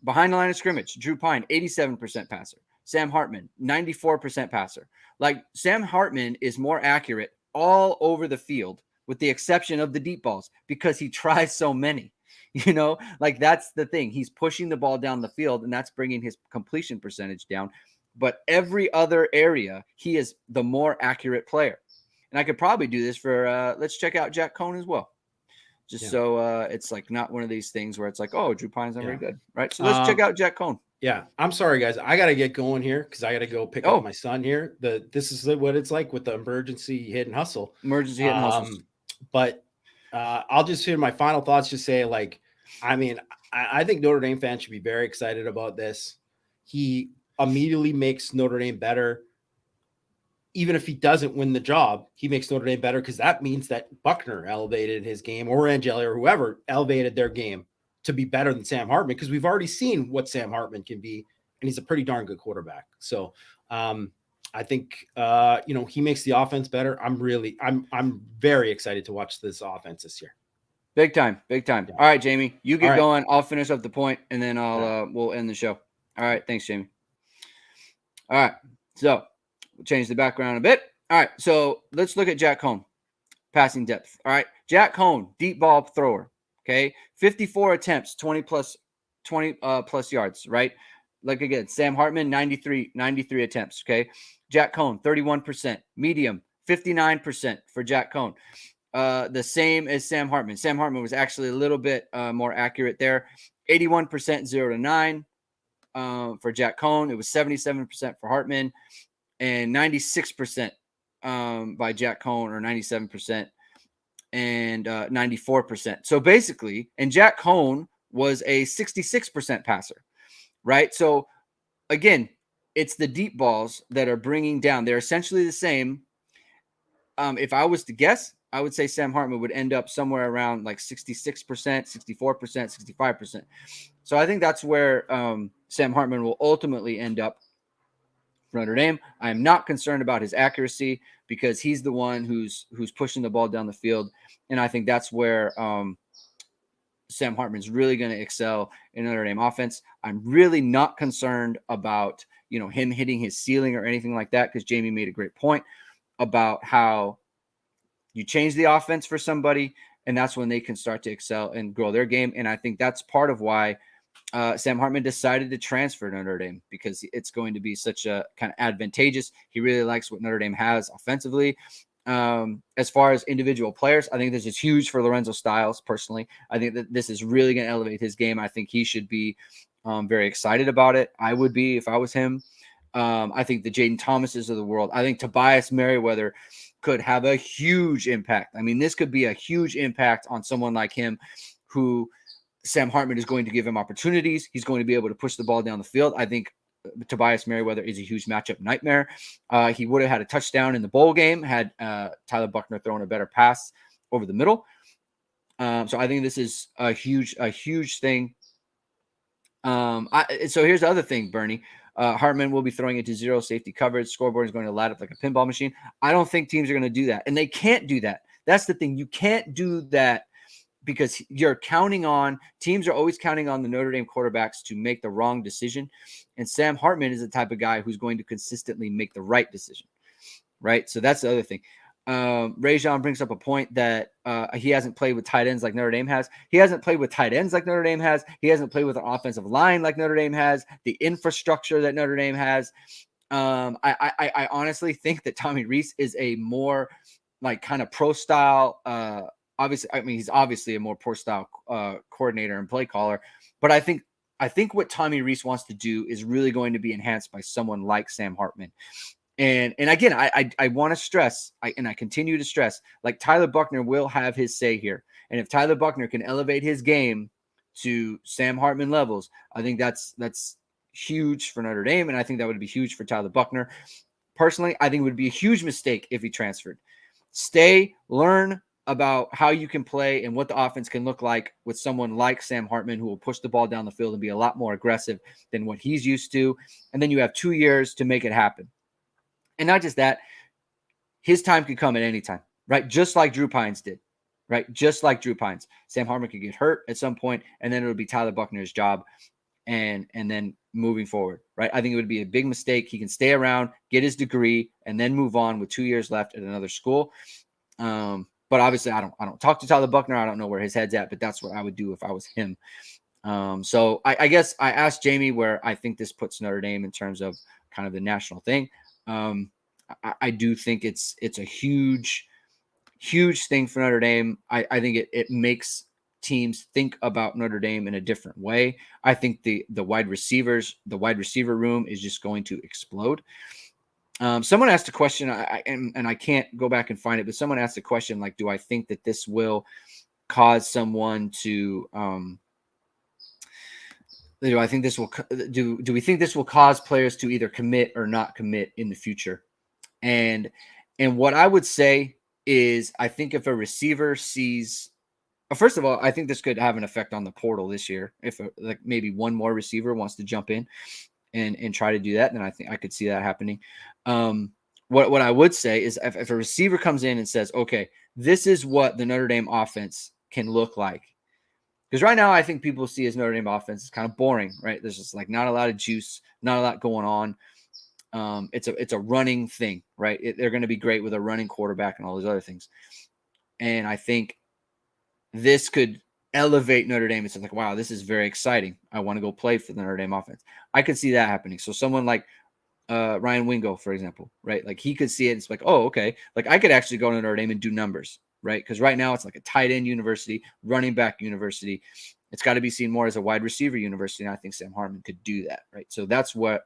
[SPEAKER 1] Behind the line of scrimmage, Drew Pine, 87% passer. Sam Hartman, 94% passer. Sam Hartman is more accurate all over the field, with the exception of the deep balls, because he tries so many. That's the thing. He's pushing the ball down the field, and that's bringing his completion percentage down. But every other area, he is the more accurate player. And I could probably do this for, let's check out Jack Cohn as well. So it's not one of these things where it's oh, Drew Pine's not very good, right? So let's check out Jack Cohn.
[SPEAKER 2] Yeah, I'm sorry, guys. I got to get going here because I got to go pick up my son here. This is what it's like with the emergency hit and hustle. But I'll just hear my final thoughts. Just say, I think Notre Dame fans should be very excited about this. He immediately makes Notre Dame better. Even if he doesn't win the job, he makes Notre Dame better because that means that Buckner elevated his game, or Angeli, or whoever elevated their game to be better than Sam Hartman, because we've already seen what Sam Hartman can be, and he's a pretty darn good quarterback. So I think he makes the offense better. I'm very excited to watch this offense this year.
[SPEAKER 1] Big time. Yeah. All right, Jamie, you get going. I'll finish up the point, and then we'll end the show. All right, thanks, Jamie. All right, so we'll change the background a bit. All right, so let's look at Jack Cohn, passing depth. All right, Jack Cohn, deep ball thrower. Okay, 54 attempts, 20 plus yards, right? Again, Sam Hartman, 93 attempts. Okay, Jack Cohn, 31%, medium, 59% for Jack Cohn. The same as Sam Hartman. Sam Hartman was actually a little bit more accurate there. 81%, 0 to 9 for Jack Cohn. It was 77% for Hartman, and 96% by Jack Cohn, or 97%. And 94%. So basically, and Jack Cohn was a 66% passer, right? So again, it's the deep balls that are bringing down. They're essentially the same. If I was to guess, I would say Sam Hartman would end up somewhere around 66%, 64%, 65%. So I think that's where Sam Hartman will ultimately end up for Notre Dame. I am not concerned about his accuracy, because he's the one who's pushing the ball down the field. And I think that's where Sam Hartman's really going to excel in Notre Dame offense. I'm really not concerned about, him hitting his ceiling or anything like that, because Jamie made a great point about how you change the offense for somebody, and that's when they can start to excel and grow their game. And I think that's part of why Sam Hartman decided to transfer to Notre Dame because it's going to be such a kind of advantageous. He really likes what Notre Dame has offensively. As far as individual players, I think this is huge for Lorenzo Styles personally. I think that this is really going to elevate his game. I think he should be very excited about it. I would be if I was him. I think the Jaden Thomases of the world. I think Tobias Merriweather could have a huge impact. I mean, this could be a huge impact on someone like him who Sam Hartman is going to give him opportunities. He's going to be able to push the ball down the field. I think Tobias Merriweather is a huge matchup nightmare. He would have had a touchdown in the bowl game had Tyler Buckner thrown a better pass over the middle. So I think this is a huge thing. So here's the other thing, Bernie. Hartman will be throwing into zero safety coverage. Scoreboard is going to light up like a pinball machine. I don't think teams are going to do that. And they can't do that. That's the thing. You can't do that because teams are always counting on the Notre Dame quarterbacks to make the wrong decision. And Sam Hartman is the type of guy who's going to consistently make the right decision. Right. So that's the other thing. Rajon brings up a point that he hasn't played with tight ends like Notre Dame has. He hasn't played with tight ends like Notre Dame has. He hasn't played with an offensive line like Notre Dame has, the infrastructure that Notre Dame has. I honestly think that Tommy Rees is a more like kind of pro style. Obviously, I mean, he's obviously a more pro style coordinator and play caller, but I think what Tommy Rees wants to do is really going to be enhanced by someone like Sam Hartman. And again, I want to stress, and I continue to stress, like Tyler Buckner will have his say here. And if Tyler Buckner can elevate his game to Sam Hartman levels, I think that's huge for Notre Dame, and I think that would be huge for Tyler Buckner. Personally, I think it would be a huge mistake if he transferred. Stay, learn about how you can play and what the offense can look like with someone like Sam Hartman, who will push the ball down the field and be a lot more aggressive than what he's used to. And then you have 2 years to make it happen. And not just that, his time could come at any time, right? Just like Drew Pines did, right? Just like Drew Pines. Sam Hartman could get hurt at some point, and then it would be Tyler Buckner's job and then moving forward, right? I think it would be a big mistake. He can stay around, get his degree, and then move on with 2 years left at another school. But obviously, I don't talk to Tyler Buckner. I don't know where his head's at, but that's what I would do if I was him. So I guess I asked Jamie where I think this puts Notre Dame in terms of kind of the national thing. I do think it's a huge thing for Notre Dame. I think it makes teams think about Notre Dame in a different way. I think the wide receiver room is just going to explode. Someone asked a question, and I can't go back and find it, but someone asked a question like, do I think that this will cause someone to do I think this will do we think this will cause players to either commit or not commit in the future? And what I would say is I think if a receiver sees first of all, I think this could have an effect on the portal this year. If like maybe one more receiver wants to jump in and try to do that, then I think I could see that happening. What I would say is if a receiver comes in and says, okay, this is what the Notre Dame offense can look like. Because right now, I think people see as Notre Dame offense is kind of boring, right? There's just like not a lot of juice, not a lot going on. It's a running thing, right? They're going to be great with a running quarterback and all those other things. And I think this could elevate Notre Dame. It's like, wow, this is very exciting. I want to go play for the Notre Dame offense. I could see that happening. So someone like Ryan Wingo, for example, right? Like he could see it. It's like, oh, okay. Like I could actually go to Notre Dame and do numbers, right? Because right now it's like a tight end university, running back university. It's got to be seen more as a wide receiver university. And I think Sam Hartman could do that, right? So that's what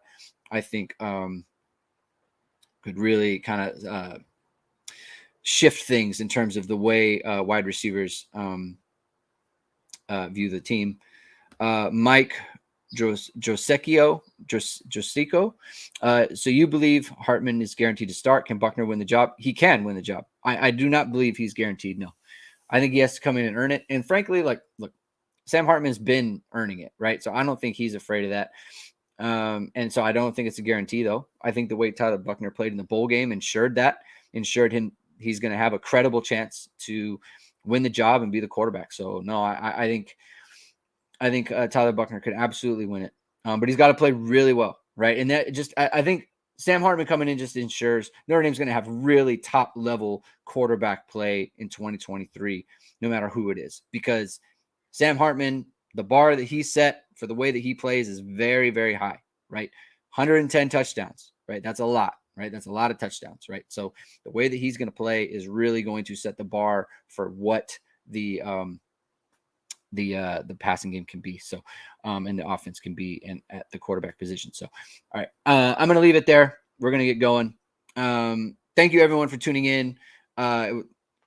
[SPEAKER 1] I think could really kind of shift things in terms of the way wide receivers view the team. Mike Josico. So you believe Hartman is guaranteed to start? Can Buckner win the job? He can win the job. I do not believe he's guaranteed. No, I think he has to come in and earn it. And frankly, like, look, Sam Hartman's been earning it, right? So I don't think he's afraid of that. And so I don't think it's a guarantee, though. I think the way Tyler Buckner played in the bowl game ensured him he's going to have a credible chance to win the job and be the quarterback. So no, I think Tyler Buckner could absolutely win it. But he's got to play really well, right? And that just I think Sam Hartman coming in just ensures Notre Dame's going to have really top level quarterback play in 2023, no matter who it is, because Sam Hartman The bar that he set for the way that he plays is very, very high, right? 110 touchdowns, right? That's a lot, right? That's a lot of touchdowns, right? So the way that he's going to play is really going to set the bar for what the passing game can be. So, and the offense can be at the quarterback position. So, all right, I'm going to leave it there. We're going to get going. Thank you everyone for tuning in.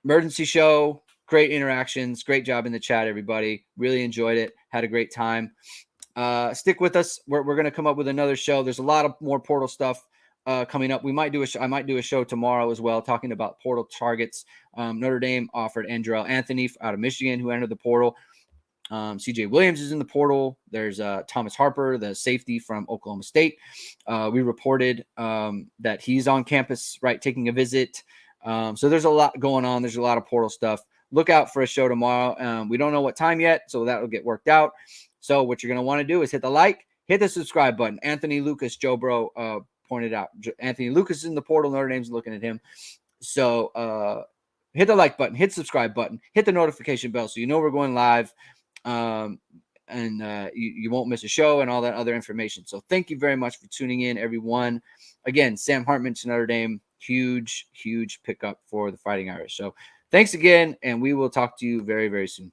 [SPEAKER 1] Emergency show, great interactions, great job in the chat, everybody. Really enjoyed it. Had a great time. Stick with us. We're going to come up with another show. There's a lot of more portal stuff coming up. We might do I might do a show tomorrow as well, talking about portal targets. Notre Dame offered Andrell Anthony out of Michigan, who entered the portal. CJ Williams is in the portal. There's Thomas Harper, the safety from Oklahoma State. We reported that he's on campus, right, taking a visit. So there's a lot going on. There's a lot of portal stuff. Look out for a show tomorrow. We don't know what time yet, so that will get worked out. So what you're going to want to do is hit the like, hit the subscribe button. Anthony Lucas, Joe Bro pointed out. Anthony Lucas is in the portal. Notre Dame's looking at him. So hit the like button, hit subscribe button, hit the notification bell so you know we're going live. And you won't miss a show and all that other information. So thank you very much for tuning in, everyone. Again, Sam Hartman to Notre Dame, huge pickup for the Fighting Irish. So thanks again, and we will talk to you very, very soon.